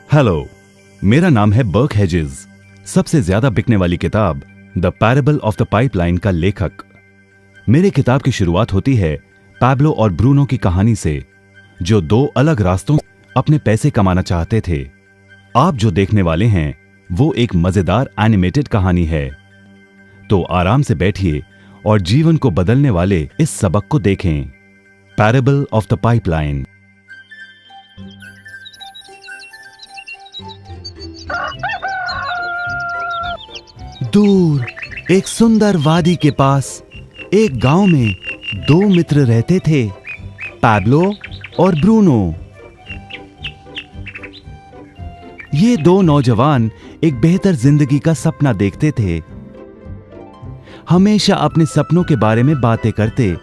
Hello, मेरा नाम है बर्क हेजेस। सबसे ज्यादा बिकने वाली किताब the parable of the pipeline का लेखक। मेरे किताब की शुरुआत होती है पैब्लो और ब्रूनो की कहानी से, जो दो अलग रास्तों अपने पैसे कमाना चाहते थे। आप जो देखने वाले हैं वो एक मजेदार एनिमेटेड कहानी है। तो आराम से बैठिए और जीवन को बदलने वाले इस सबक को देखें, पैराबल ऑफ द पाइपलाइन। दूर एक सुंदर वादी के पास एक गांव में दो मित्र रहते थे, पैब्लो और ब्रूनो। ये दो नौजवान एक बेहतर जिंदगी का सपना देखते थे। हमेशा अपने सपनों के बारे में बातें करते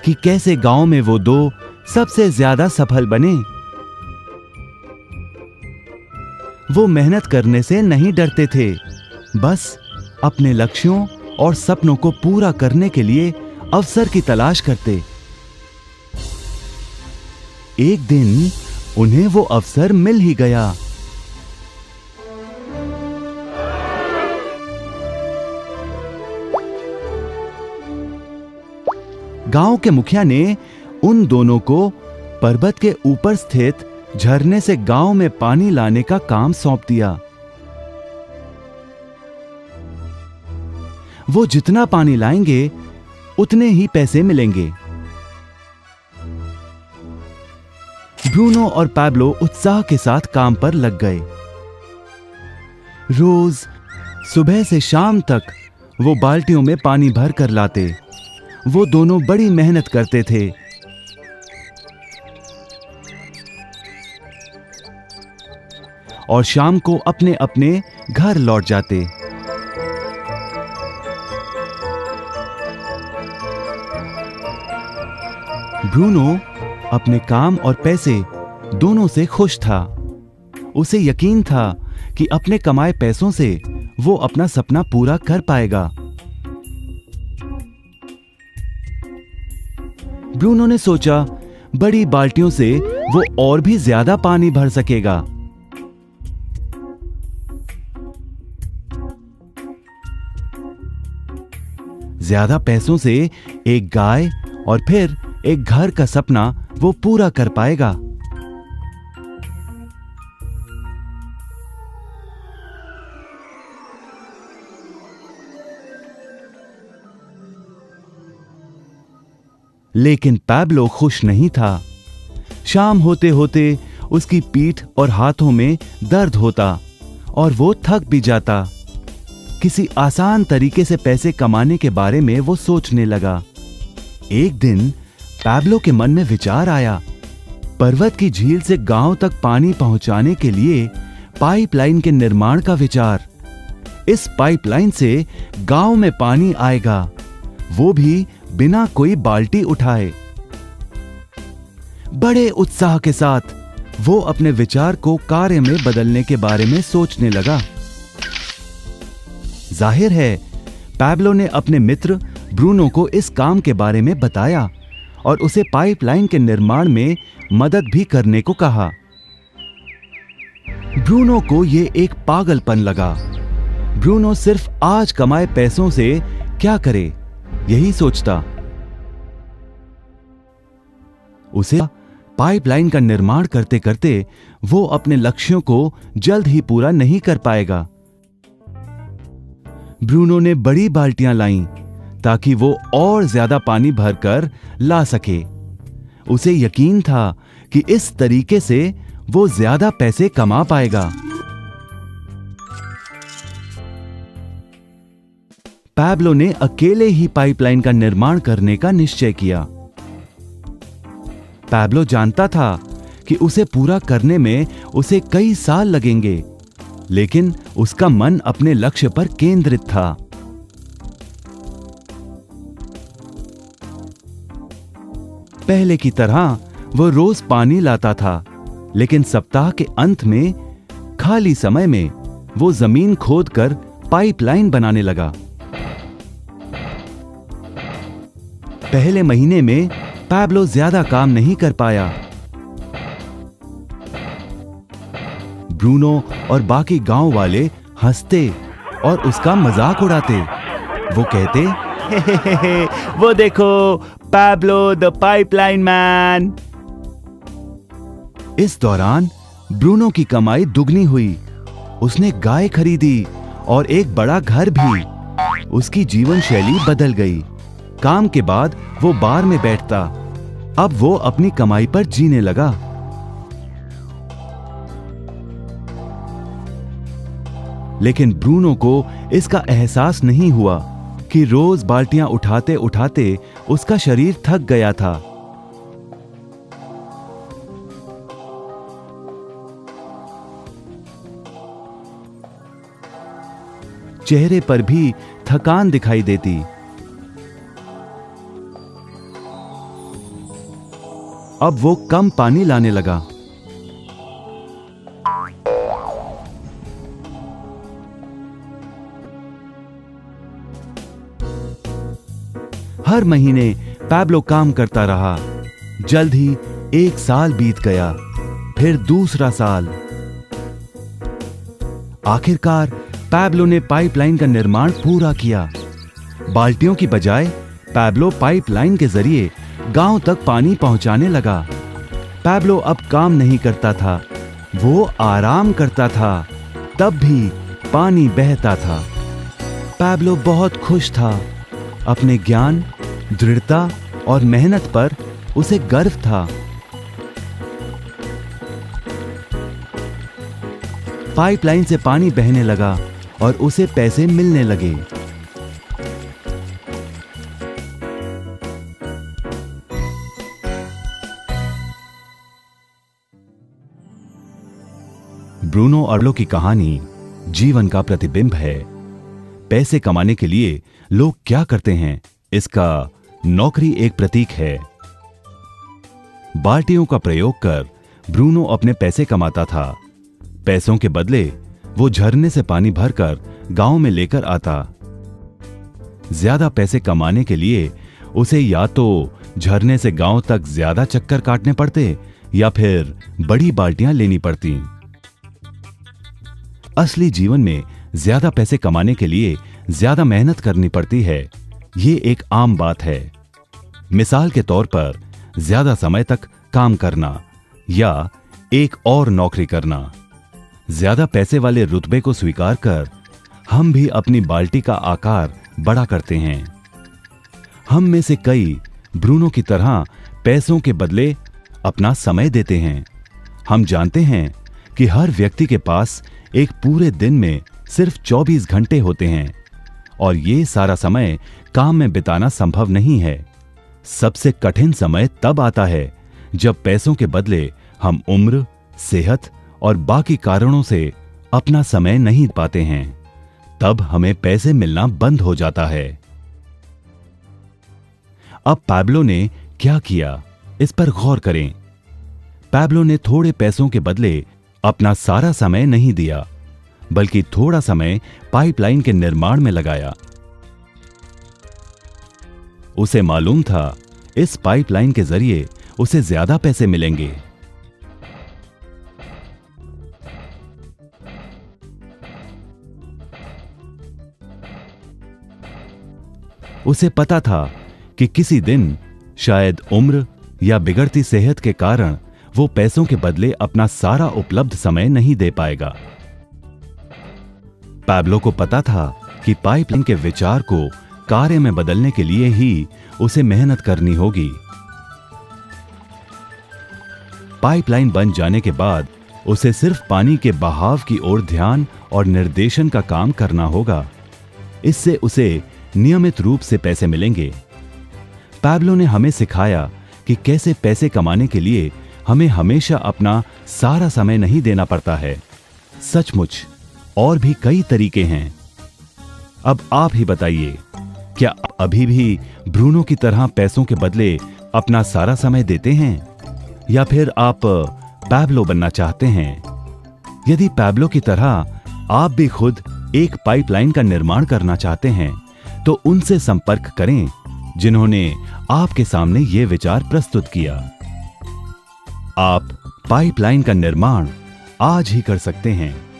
कि कैसे गांव में वो दो सबसे ज्यादा सफल बने। वो मेहनत करने से नहीं डरते थे, बस अपने लक्ष्यों और सपनों को पूरा करने के लिए अवसर की तलाश करते। एक दिन उन्हें वो अवसर मिल ही गया। गांव के मुखिया ने उन दोनों को पर्वत के ऊपर स्थित झरने से गांव में पानी लाने का काम सौंप दिया। वो जितना पानी लाएंगे उतने ही पैसे मिलेंगे। ब्रूनो और पैब्लो उत्साह के साथ काम पर लग गए। रोज सुबह से शाम तक वो बाल्टियों में पानी भर कर लाते। वो दोनों बड़ी मेहनत करते थे। और शाम को अपने अपने घर लौट जाते। ब्रूनो अपने काम और पैसे दोनों से खुश था। उसे यकीन था कि अपने कमाए पैसों से वो अपना सपना पूरा कर पाएगा। ब्रूनो ने सोचा बड़ी बाल्टियों से वो और भी ज्यादा पानी भर सकेगा। ज्यादा पैसों से एक गाय और फिर एक घर का सपना वो पूरा कर पाएगा। लेकिन पैब्लो खुश नहीं था। शाम होते होते उसकी पीठ और हाथों में दर्द होता और वो थक भी जाता। किसी आसान तरीके से पैसे कमाने के बारे में वो सोचने लगा। एक दिन पैब्लो के मन में विचार आया, पर्वत की झील से गांव तक पानी पहुंचाने के लिए पाइपलाइन के निर्माण का विचार। इस पाइपलाइन से गांव में पानी आएगा, वो भी बिना कोई बाल्टी उठाए। बड़े उत्साह के साथ वो अपने विचार को कार्य में बदलने के बारे में सोचने लगा। जाहिर है पैब्लो ने अपने मित्र ब्रूनो को इस काम के बारे में बताया और उसे पाइपलाइन के निर्माण में मदद भी करने को कहा। ब्रूनो को यह एक पागलपन लगा। ब्रूनो सिर्फ आज कमाए पैसों से क्या करे, यही सोचता। उसे पाइपलाइन का निर्माण करते करते वो अपने लक्ष्यों को जल्द ही पूरा नहीं कर पाएगा। ब्रूनो ने बड़ी बाल्टियां लाईं ताकि वो और ज्यादा पानी भरकर ला सके। उसे यकीन था कि इस तरीके से वो ज्यादा पैसे कमा पाएगा। पैब्लो ने अकेले ही पाइपलाइन का निर्माण करने का निश्चय किया। पैब्लो जानता था कि उसे पूरा करने में उसे कई साल लगेंगे, लेकिन उसका मन अपने लक्ष्य पर केंद्रित था। पहले की तरह वो रोज पानी लाता था, लेकिन सप्ताह के अंत में खाली समय में वो जमीन खोदकर पाइपलाइन बनाने लगा। पहले महीने में पैब्लो ज्यादा काम नहीं कर पाया। ब्रूनो और बाकी गांव वाले हंसते और उसका मजाक उड़ाते। वो कहते, हे हे हे हे, वो देखो पैब्लो द पाइपलाइन मैन। इस दौरान ब्रूनो की कमाई दुगनी हुई। उसने गाय खरीदी और एक बड़ा घर भी। उसकी जीवन शैली बदल गई। काम के बाद वो बार में बैठता। अब वो अपनी कमाई पर जीने लगा। लेकिन ब्रूनो को इसका एहसास नहीं हुआ कि रोज बाल्टियां उठाते उठाते उसका शरीर थक गया था। चेहरे पर भी थकान दिखाई देती। अब वो कम पानी लाने लगा। हर महीने पैब्लो काम करता रहा। जल्द ही 1 साल बीत गया, फिर दूसरा साल। आखिरकार पैब्लो ने पाइपलाइन का निर्माण पूरा किया। बाल्टियों की बजाय पैब्लो पाइपलाइन के जरिए गांव तक पानी पहुंचाने लगा। पैब्लो अब काम नहीं करता था, वो आराम करता था। तब भी पानी बहता था। पैब्लो बहुत खुश था। अपने ज्ञान, दृढ़ता और मेहनत पर उसे गर्व था। पाइपलाइन से पानी बहने लगा और उसे पैसे मिलने लगे। ब्रूनो और पैब्लो की कहानी जीवन का प्रतिबिंब है। पैसे कमाने के लिए लोग क्या करते हैं, इसका नौकरी एक प्रतीक है। बाल्टियों का प्रयोग कर ब्रूनो अपने पैसे कमाता था। पैसों के बदले वो झरने से पानी भरकर गांव में लेकर आता। ज्यादा पैसे कमाने के लिए उसे या तो झरने से गांव तक ज्यादा चक्कर काटने पड़ते या फिर बड़ी बाल्टियां लेनी पड़ती। असली जीवन में ज्यादा पैसे कमाने के लिए ज्यादा मेहनत करनी पड़ती है। ये एक आम बात है। मिसाल के तौर पर ज्यादा समय तक काम करना या एक और नौकरी करना। ज्यादा पैसे वाले रुतबे को स्वीकार कर हम भी अपनी बाल्टी का आकार बड़ा करते हैं। हम में से कई ब्रूनो की तरह पैसों के बदले अपना समय देते हैं। हम जानते हैं कि हर व्यक्ति के पास एक पूरे दिन में सिर्फ 24 घंटे होते हैं और ये सारा समय काम में बिताना संभव नहीं है। सबसे कठिन समय तब आता है जब पैसों के बदले हम उम्र, सेहत और बाकी कारणों से अपना समय नहीं पाते हैं। तब हमें पैसे मिलना बंद हो जाता है। अब पैब्लो ने क्या किया, इस पर गौर करें। पैब्लो ने थोड़े पैसों के बदले अपना सारा समय नहीं दिया, बल्कि थोड़ा समय पाइपलाइन के निर्माण में लगाया। उसे मालूम था इस पाइपलाइन के जरिए उसे ज्यादा पैसे मिलेंगे। उसे पता था कि किसी दिन शायद उम्र या बिगड़ती सेहत के कारण वो पैसों के बदले अपना सारा उपलब्ध समय नहीं दे पाएगा। पैब्लो को पता था कि पाइपलाइन के विचार को कार्य में बदलने के लिए ही उसे मेहनत करनी होगी। पाइपलाइन बन जाने के बाद उसे सिर्फ पानी के बहाव की ओर ध्यान और निर्देशन का काम करना होगा। इससे उसे नियमित रूप से पैसे मिलेंगे। पैब्लो ने हमें सिखाया कि कैसे पैसे कमाने के लिए हमें हमेशा अपना सारा समय नहीं देना पड़ता है। सचमुच और भी कई तरीके हैं। अब आप ही बताइए, क्या आप अभी भी ब्रूनो की तरह पैसों के बदले अपना सारा समय देते हैं या फिर आप पैब्लो बनना चाहते हैं? यदि पैब्लो की तरह आप भी खुद एक पाइपलाइन का निर्माण करना चाहते हैं तो उनसे संपर्क करें जिन्होंने आपके सामने ये विचार प्रस्तुत किया। आप पाइपलाइन का निर्माण आज ही कर सकते हैं।